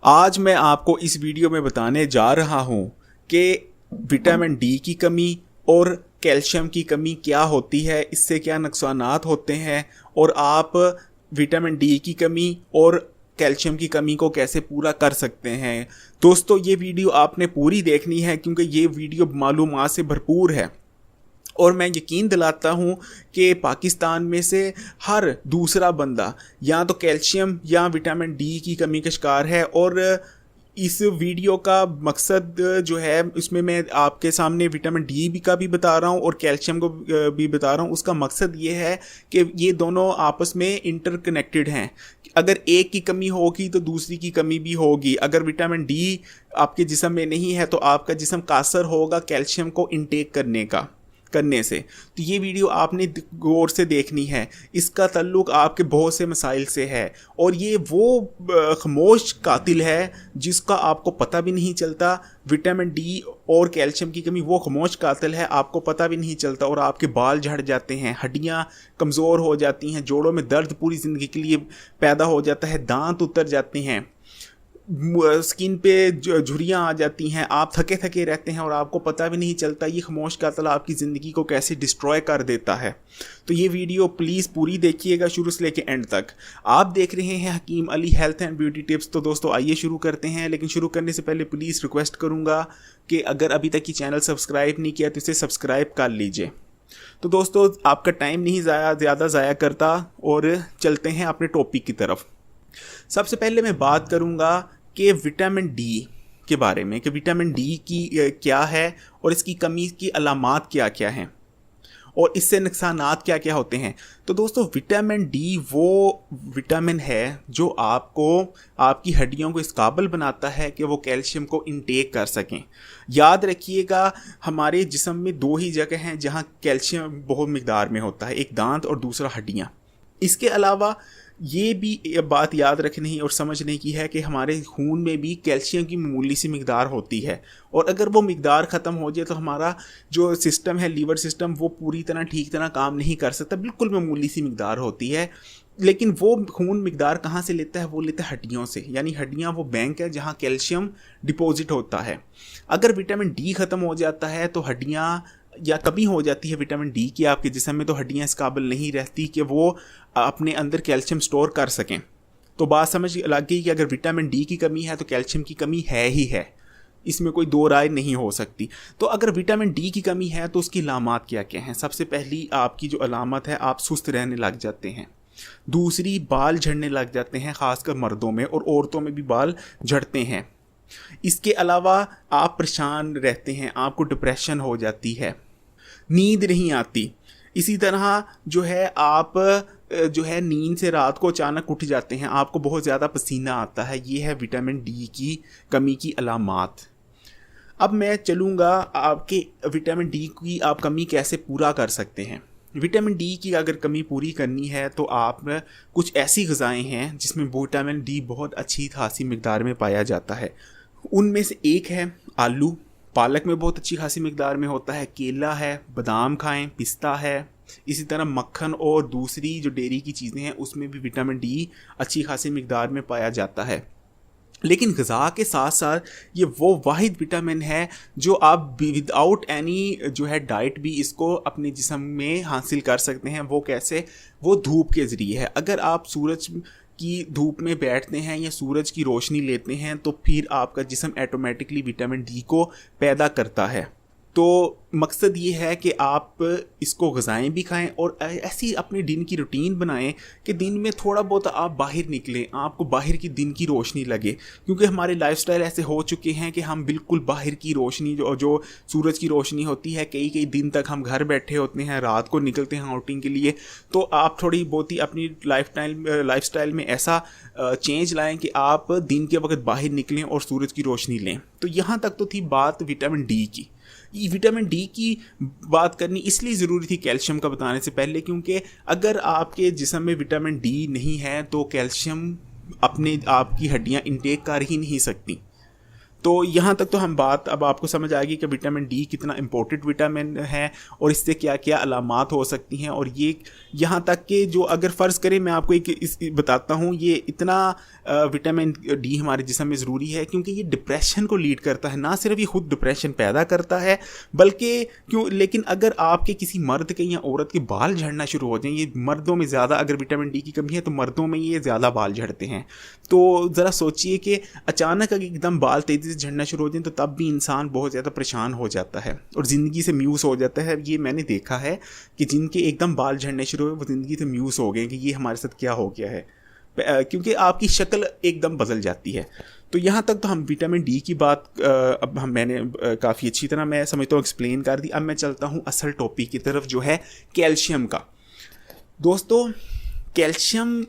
आज मैं आपको इस वीडियो में बताने जा रहा हूँ कि विटामिन डी की कमी और कैल्शियम की कमी क्या होती है, इससे क्या नुकसानात होते हैं और आप विटामिन डी की कमी और कैल्शियम की कमी को कैसे पूरा कर सकते हैं। दोस्तों, ये वीडियो आपने पूरी देखनी है क्योंकि ये वीडियो मालूमात से भरपूर है और मैं यकीन दिलाता हूँ कि पाकिस्तान में से हर दूसरा बंदा या तो कैल्शियम या विटामिन डी की कमी का शिकार है। और इस वीडियो का मकसद जो है, इसमें मैं आपके सामने विटामिन डी भी का भी बता रहा हूँ और कैल्शियम को भी बता रहा हूँ। उसका मकसद ये है कि ये दोनों आपस में इंटरकनेक्टेड हैं। अगर एक की कमी होगी तो दूसरी की कमी भी होगी। अगर विटामिन डी आपके जिस्म में नहीं है तो आपका जिस्म कासर होगा कैल्शियम को इंटेक करने से। तो ये वीडियो आपने गौर से देखनी है। इसका ताल्लुक आपके बहुत से मसाइल से है और ये वो खामोश कातिल है जिसका आपको पता भी नहीं चलता। विटामिन डी और कैल्शियम की कमी वो खामोश कातिल है, आपको पता भी नहीं चलता और आपके बाल झड़ जाते हैं, हड्डियाँ कमज़ोर हो जाती हैं, जोड़ों में दर्द पूरी ज़िंदगी के लिए पैदा हो जाता है, दांत उतर जाते हैं, स्किन पे झुर्रियाँ आ जाती हैं, आप थके थके रहते हैं और आपको पता भी नहीं चलता। ये खामोश कातिल आपकी ज़िंदगी को कैसे डिस्ट्रॉय कर देता है। तो ये वीडियो प्लीज़ पूरी देखिएगा शुरू से लेके एंड तक। आप देख रहे हैं Hakim Ali health and beauty tips. तो दोस्तों आइए शुरू करते हैं, लेकिन शुरू करने से पहले प्लीज़ रिक्वेस्ट करूँगा कि अगर अभी तक ये चैनल सब्सक्राइब नहीं किया तो इसे सब्सक्राइब कर लीजिए। तो दोस्तों, आपका टाइम नहीं ज़्यादा ज़ाया करता और चलते हैं अपने टॉपिक की तरफ। सबसे पहले मैं बात करूँगा कि विटामिन डी के बारे में, कि विटामिन डी की क्या है और इसकी कमी की अलामात क्या क्या हैं और इससे नुकसानात क्या क्या होते हैं। तो दोस्तों, विटामिन डी वो विटामिन है जो आपको आपकी हड्डियों को इस काबिल बनाता है कि वो कैल्शियम को इंटेक कर सकें। याद रखिएगा, हमारे जिस्म में दो ही जगह हैं जहाँ कैल्शियम बहुत मिकदार में होता है, एक दांत और दूसरा हड्डियाँ। इसके अलावा ये भी बात याद रखनी और समझने की है कि हमारे खून में भी कैल्शियम की मामूली सी मिकदार होती है और अगर वो मिकदार ख़त्म हो जाए तो हमारा जो सिस्टम है, लीवर सिस्टम, वो पूरी तरह ठीक तरह काम नहीं कर सकता। बिल्कुल मामूली सी मिकदार होती है, लेकिन वो खून मिकदार कहाँ से लेता है? वो लेता है हड्डियों से। यानी हड्डियाँ वो बैंक है जहाँ कैल्शियम डिपॉजिट होता है। अगर विटामिन डी ख़त्म हो जाता है तो हड्डियाँ या कमी हो जाती है विटामिन डी की आपके जिस्म में, तो हड्डियाँ इस काबिल नहीं रहती कि वो अपने अंदर कैल्शियम स्टोर कर सकें। तो बात समझ लग गई कि अगर विटामिन डी की कमी है तो कैल्शियम की कमी है ही है, इसमें कोई दो राय नहीं हो सकती। तो अगर विटामिन डी की कमी है तो उसकी अलामात क्या क्या हैं? सबसे पहली आपकी जो अलामत है, आप सुस्त रहने लग जाते हैं। दूसरी, बाल झड़ने लग जाते हैं, ख़ासकर मर्दों में, और औरतों में भी बाल झड़ते हैं। इसके अलावा आप परेशान रहते हैं, आपको डिप्रेशन हो जाती है, नींद नहीं आती। इसी तरह जो है आप जो है नींद से रात को अचानक उठ जाते हैं, आपको बहुत ज़्यादा पसीना आता है। ये है विटामिन डी की कमी की अलामात। अब मैं चलूँगा आपके विटामिन डी की आप कमी कैसे पूरा कर सकते हैं। विटामिन डी की अगर कमी पूरी करनी है तो आप कुछ ऐसी ग़िज़ाएँ हैं जिसमें विटामिन डी बहुत अच्छी खासी मिकदार में पाया जाता है। उनमें से एक है आलू, पालक में बहुत अच्छी खासी मिकदार में होता है, केला है, बादाम खाएं, पिस्ता है, इसी तरह मक्खन और दूसरी जो डेयरी की चीज़ें हैं उसमें भी विटामिन डी अच्छी खासी मिकदार में पाया जाता है। लेकिन ग़िज़ा के साथ साथ ये वो वाहिद विटामिन है जो आप विदाउट एनी जो है डाइट भी इसको अपने जिस्म में हासिल कर सकते हैं। वो कैसे? वो धूप के ज़रिए है। अगर आप सूरज की धूप में बैठते हैं या सूरज की रोशनी लेते हैं तो फिर आपका जिस्म ऑटोमेटिकली विटामिन डी को पैदा करता है। तो मकसद ये है कि आप इसको ग़िज़ाएँ भी खाएं और ऐसी अपनी दिन की रूटीन बनाएं कि दिन में थोड़ा बहुत आप बाहर निकलें, आपको बाहर की दिन की रोशनी लगे। क्योंकि हमारे लाइफस्टाइल ऐसे हो चुके हैं कि हम बिल्कुल बाहर की रोशनी जो सूरज की रोशनी होती है, कई दिन तक हम घर बैठे होते हैं, रात को निकलते हैं आउटिंग के लिए। तो आप थोड़ी बहुत ही अपनी लाइफस्टाइल में ऐसा चेंज लाएँ कि आप दिन के वक्त बाहर निकलें और सूरज की रोशनी लें। तो यहाँ तक तो थी बात विटामिन डी की। विटामिन डी की बात करनी इसलिए ज़रूरी थी कैल्शियम का बताने से पहले, क्योंकि अगर आपके जिस्म में विटामिन डी नहीं है तो कैल्शियम अपने आपकी हड्डियां इंटेक कर ही नहीं सकती। तो यहाँ तक तो हम बात अब आपको समझ आ गई कि विटामिन डी कितना इम्पोर्टेंट विटामिन है और इससे क्या क्या अलामात हो सकती हैं। और ये यहाँ तक कि जो अगर फ़र्ज़ करें, मैं आपको एक बताता हूँ, ये इतना विटामिन डी हमारे जिस्म में ज़रूरी है क्योंकि ये डिप्रेशन को लीड करता है। ना सिर्फ ये खुद डिप्रेशन पैदा करता है बल्कि लेकिन अगर आपके किसी मर्द के या औरत के बाल झड़ना शुरू हो जाएं, ये मर्दों में ज़्यादा अगर विटामिन डी की कमी है तो मर्दों में ये ज़्यादा बाल झड़ते हैं। तो ज़रा सोचिए कि अचानक अगर एकदम बाल तेज़ी से झड़ना शुरू हो जाए तो तब भी इंसान बहुत ज़्यादा परेशान हो जाता है और ज़िंदगी से म्यूस हो जाता है। ये मैंने देखा है कि जिनके एकदम बाल झड़ने शुरू हुए वो ज़िंदगी से म्यूस हो गए कि ये हमारे साथ क्या हो गया है, क्योंकि आपकी शक्ल एकदम बदल जाती है। तो यहाँ तक तो हम विटामिन डी की बात अब मैंने काफ़ी अच्छी तरह मैं समझता हूँ एक्सप्लेन कर दी। अब मैं चलता हूँ असल टॉपिक की तरफ जो है कैल्शियम का। दोस्तों, कैल्शियम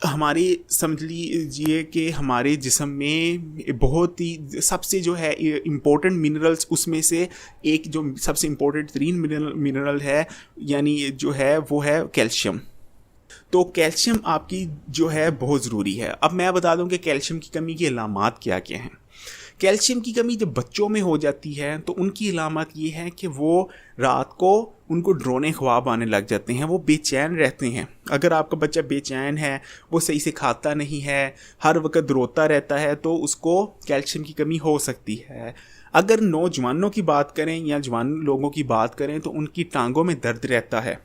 हमारे समझ लीजिए कि हमारे जिस्म में बहुत ही सबसे जो है इम्पोर्टेंट मिनरल्स उसमें से एक जो सबसे इम्पोर्टेंट तरीन मिनरल है यानी जो है वो है कैल्शियम। तो कैल्शियम आपकी जो है बहुत ज़रूरी है। अब मैं बता दूं कि कैल्शियम की कमी की अलामात क्या क्या हैं। कैल्शियम की कमी जब बच्चों में हो जाती है तो उनकी अलामत ये है कि वो रात को उनको डरोने ख्वाब आने लग जाते हैं, वो बेचैन रहते हैं। अगर आपका बच्चा बेचैन है, वो सही से खाता नहीं है, हर वक्त रोता रहता है, तो उसको कैल्शियम की कमी हो सकती है। अगर नौजवानों की बात करें या जवान लोगों की बात करें तो उनकी टांगों में दर्द रहता है,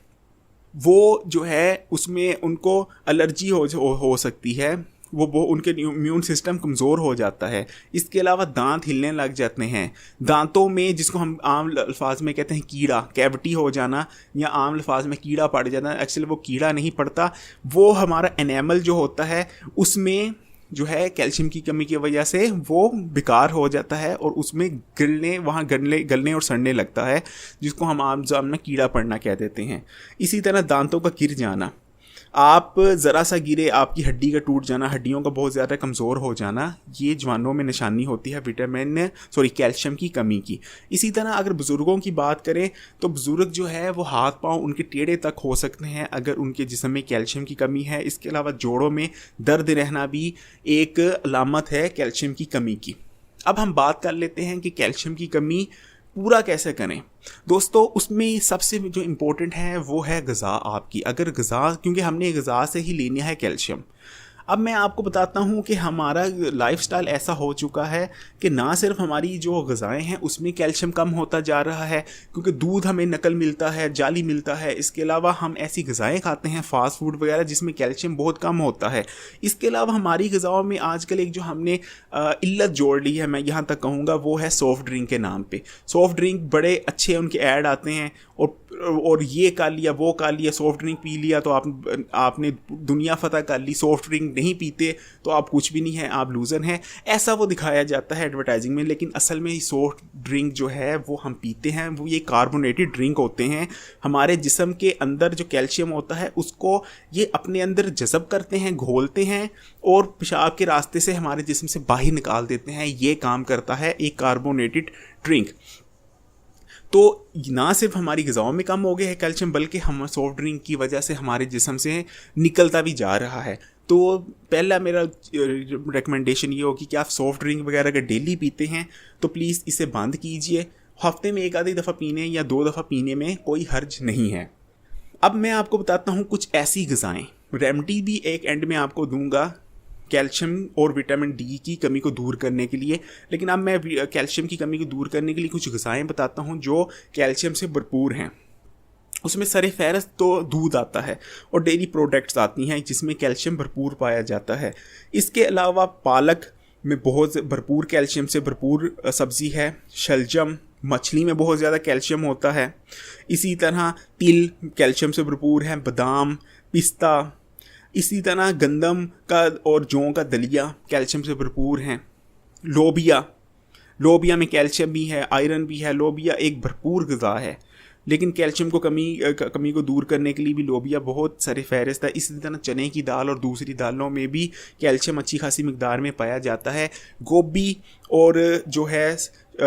वो जो है उसमें उनको एलर्जी हो सकती है, वो उनके इम्यून सिस्टम कमज़ोर हो जाता है। इसके अलावा दांत हिलने लग जाते हैं, दांतों में जिसको हम आम अल्फाज में कहते हैं कीड़ा, कैविटी हो जाना या आम अल्फाज में कीड़ा पड़ जाना। एक्चुअली वो कीड़ा नहीं पड़ता, वो हमारा एनेमल जो होता है उसमें जो है कैल्शियम की कमी की वजह से वो बेकार हो जाता है और उसमें गलने और सड़ने लगता है, जिसको हम आम जाम में कीड़ा पड़ना कह देते हैं। इसी तरह दांतों का गिर जाना, आप ज़रा सा गिरे आपकी हड्डी का टूट जाना, हड्डियों का बहुत ज़्यादा कमज़ोर हो जाना, ये जवानों में निशानी होती है कैल्शियम की कमी की। इसी तरह अगर बुज़ुर्गों की बात करें तो बुज़ुर्ग जो है वो हाथ पांव उनके टेढ़े तक हो सकते हैं अगर उनके जिस्म में कैल्शियम की कमी है। इसके अलावा जोड़ों में दर्द रहना भी एक अलामत है कैल्शियम की कमी की। अब हम बात कर लेते हैं कि कैल्शियम की कमी पूरा कैसे करें। दोस्तों, उसमें सबसे जो इम्पोर्टेंट है वो है ग़िज़ा आपकी। अगर ग़िज़ा, क्योंकि हमने ग़िज़ा से ही लेना है कैल्शियम। अब मैं आपको बताता हूँ कि हमारा लाइफस्टाइल ऐसा हो चुका है कि ना सिर्फ हमारी जो ग़िज़ाएँ हैं उसमें कैल्शियम कम होता जा रहा है क्योंकि दूध हमें नकल मिलता है, जाली मिलता है। इसके अलावा हम ऐसी ग़िज़ाएँ खाते हैं फास्ट फूड वगैरह जिसमें कैल्शियम बहुत कम होता है। इसके अलावा हमारी ग़िज़ाओं में आजकल एक जो हमने इल्लत जोड़ ली है, मैं यहाँ तक कहूँगा, वो है सॉफ्ट ड्रिंक के नाम पे। सॉफ्ट ड्रिंक बड़े अच्छे उनके ऐड आते हैं और ये कर लिया, वो कर लिया, सॉफ्ट ड्रिंक पी लिया तो आपने दुनिया फतह कर ली, सॉफ्ट ड्रिंक नहीं पीते तो आप कुछ भी नहीं हैं, आप लूज़र हैं, ऐसा वो दिखाया जाता है एडवर्टाइजिंग में। लेकिन असल में सॉफ्ट ड्रिंक जो है वो हम पीते हैं, वो ये कार्बोनेटेड ड्रिंक होते हैं। हमारे जिस्म के अंदर जो कैल्शियम होता है उसको ये अपने अंदर जज़ब करते हैं, घोलते हैं और पेशाब के रास्ते से हमारे जिस्म से बाहर निकाल देते हैं। ये काम करता है एक कार्बोनेटेड ड्रिंक। तो ना सिर्फ हमारी ग़िज़ाओं में कम हो गया है कैल्शियम बल्कि हम सॉफ्ट ड्रिंक की वजह से हमारे जिस्म से निकलता भी जा रहा है। तो पहला मेरा रिकमेंडेशन ये होगी कि आप सॉफ्ट ड्रिंक वगैरह अगर डेली पीते हैं तो प्लीज़ इसे बंद कीजिए। हफ्ते में एक आधी दफ़ा पीने या 2 दफ़ा पीने में कोई हर्ज नहीं है। अब मैं आपको बताता हूँ कुछ ऐसी ग़िज़ाएँ, रेमेडी भी एक एंड में आपको दूंगा कैल्शियम और विटामिन डी की कमी को दूर करने के लिए। लेकिन अब मैं कैल्शियम की कमी को दूर करने के लिए कुछ ग़िज़ाएँ बताता हूँ जो कैल्शियम से भरपूर हैं। उसमें सर-ए-फ़हरिस्त तो दूध आता है और डेयरी प्रोडक्ट्स आती हैं जिसमें कैल्शियम भरपूर पाया जाता है। इसके अलावा पालक में बहुत भरपूर कैल्शियम से भरपूर सब्ज़ी है। शलजम, मछली में बहुत ज़्यादा कैल्शियम होता है। इसी तरह तिल कैल्शियम से भरपूर है, बादाम, पिस्ता, इसी तरह गंदम का और जौ का दलिया कैल्शियम से भरपूर हैं। लोबिया में कैल्शियम भी है, आयरन भी है। लोबिया एक भरपूर ग़िज़ा है। लेकिन कैल्शियम को कमी को दूर करने के लिए भी लोबिया बहुत सारे फहरिस्त है। इसी तरह चने की दाल और दूसरी दालों में भी कैल्शियम अच्छी खासी मिकदार में पाया जाता है। गोभी और जो है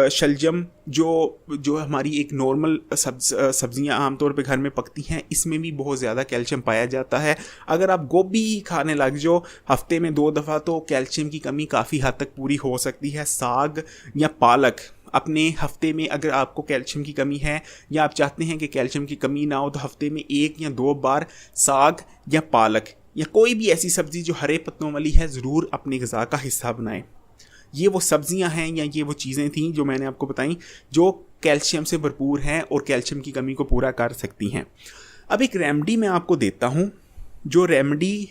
शलजम जो हमारी एक नॉर्मल सब्जियां आमतौर पे घर में पकती हैं, इसमें भी बहुत ज़्यादा कैल्शियम पाया जाता है। अगर आप गोभी खाने लग जाओ हफ्ते में 2 दफ़ा तो कैल्शियम की कमी काफ़ी हद तक पूरी हो सकती है। साग या पालक अपने हफ्ते में अगर आपको कैल्शियम की कमी है या आप चाहते हैं कि कैल्शियम की कमी ना हो तो हफ्ते में 1 या 2 बार साग या पालक या कोई भी ऐसी सब्ज़ी जो हरे पत्तों वाली है ज़रूर अपनी ग़िज़ा का हिस्सा बनाएं। ये वो सब्जियां हैं या ये वो चीज़ें थीं जो मैंने आपको बताई जो कैल्शियम से भरपूर हैं और कैल्शियम की कमी को पूरा कर सकती हैं। अब एक रेमेडी मैं आपको देता हूँ जो रेमेडी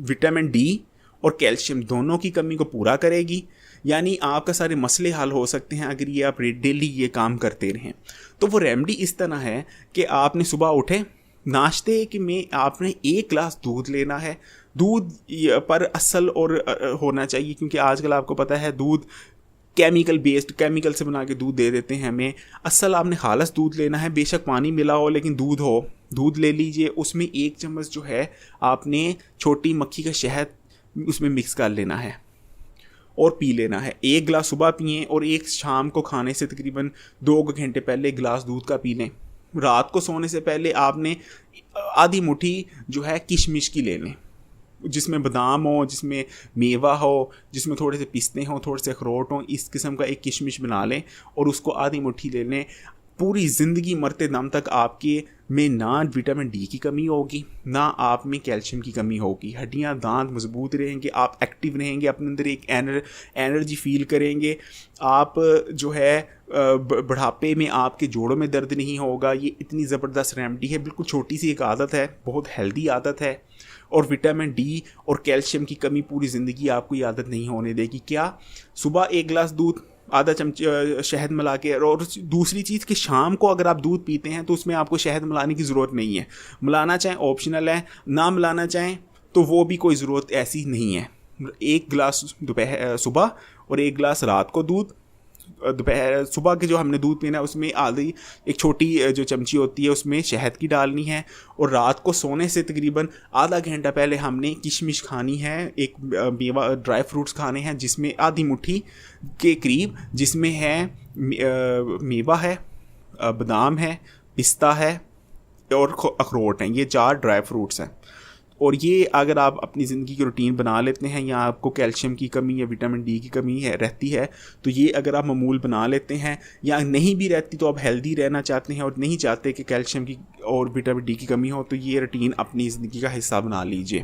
विटामिन डी और कैल्शियम दोनों की कमी को पूरा करेगी, यानी आपका सारे मसले हल हो सकते हैं अगर ये आप डेली ये काम करते रहें। तो वो रेमेडी इस तरह है कि आपने सुबह उठे, नाश्ते में आपने 1 गिलास दूध लेना है। दूध पर असल और होना चाहिए, क्योंकि आजकल आपको पता है दूध केमिकल से बना के दूध दे देते हैं हमें। असल आपने खालस दूध लेना है, बेशक पानी मिला हो लेकिन दूध हो। दूध ले लीजिए, उसमें 1 चम्मच जो है आपने छोटी मक्खी का शहद उसमें मिक्स कर लेना है और पी लेना है। 1 गिलास सुबह पिएं और 1 शाम को खाने से तकरीबन 2 घंटे पहले 1 गिलास दूध का पी लें। रात को सोने से पहले आपने आधी मुट्ठी जो है किशमिश की ले लें, जिसमें बादाम हो, जिसमें मेवा हो, जिसमें थोड़े से पिस्ते हों, थोड़े से अखरोट हों, इस किस्म का एक किशमिश बना लें और उसको आधी मुट्ठी ले लें। पूरी ज़िंदगी मरते दम तक आपके में ना विटामिन डी की कमी होगी ना आप में कैल्शियम की कमी होगी। हड्डियां दांत मजबूत रहेंगे, आप एक्टिव रहेंगे, अपने अंदर एक एनर्जी फील करेंगे। आप जो है बुढ़ापे में आपके जोड़ों में दर्द नहीं होगा। ये इतनी ज़बरदस्त रेमेडी है, बिल्कुल छोटी सी एक आदत है, बहुत हेल्दी आदत है और विटामिन डी और कैल्शियम की कमी पूरी ज़िंदगी आपको ये आदत नहीं होने देगी। क्या? सुबह 1 गिलास दूध, आधा चमचा शहद मिला के। और दूसरी चीज़ कि शाम को अगर आप दूध पीते हैं तो उसमें आपको शहद मिलाने की ज़रूरत नहीं है। मिलाना चाहें ऑप्शनल है, ना मिलाना चाहें तो वो भी कोई ज़रूरत ऐसी नहीं है। 1 गिलास सुबह और 1 गिलास रात को दूध। दोपहर सुबह के जो हमने दूध पीना है उसमें आधी एक छोटी जो चमची होती है उसमें शहद की डालनी है। और रात को सोने से तकरीबन आधा घंटा पहले हमने किशमिश खानी है, एक मेवा ड्राई फ्रूट्स खाने हैं जिसमें आधी मुट्ठी के करीब, जिसमें है मेवा है, बादाम है, पिस्ता है और अखरोट हैं। ये 4 ड्राई फ्रूट्स हैं। और ये अगर आप अपनी ज़िंदगी की रूटीन बना लेते हैं या आपको कैल्शियम की कमी या विटामिन डी की कमी रहती है तो ये अगर आप मामूल बना लेते हैं, या नहीं भी रहती तो आप हेल्दी रहना चाहते हैं और नहीं चाहते कि कैल्शियम की और विटामिन डी की कमी हो, तो ये रूटीन अपनी ज़िंदगी का हिस्सा बना लीजिए।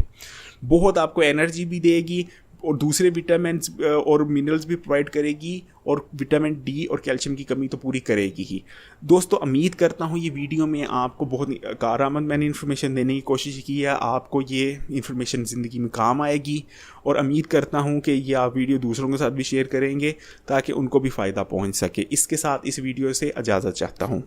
बहुत आपको एनर्जी भी देगी और दूसरे विटामिन और मिनरल्स भी प्रोवाइड करेगी और विटामिन डी और कैल्शियम की कमी तो पूरी करेगी ही। दोस्तों, उम्मीद करता हूँ ये वीडियो में आपको बहुत कारआमद मैंने इन्फॉर्मेशन देने की कोशिश की है। आपको ये इन्फॉर्मेशन ज़िंदगी में काम आएगी और उम्मीद करता हूँ कि ये आप वीडियो दूसरों के साथ भी शेयर करेंगे ताकि उनको भी फ़ायदा पहुँच सके। इसके साथ इस वीडियो से इजाज़त चाहता हूँ।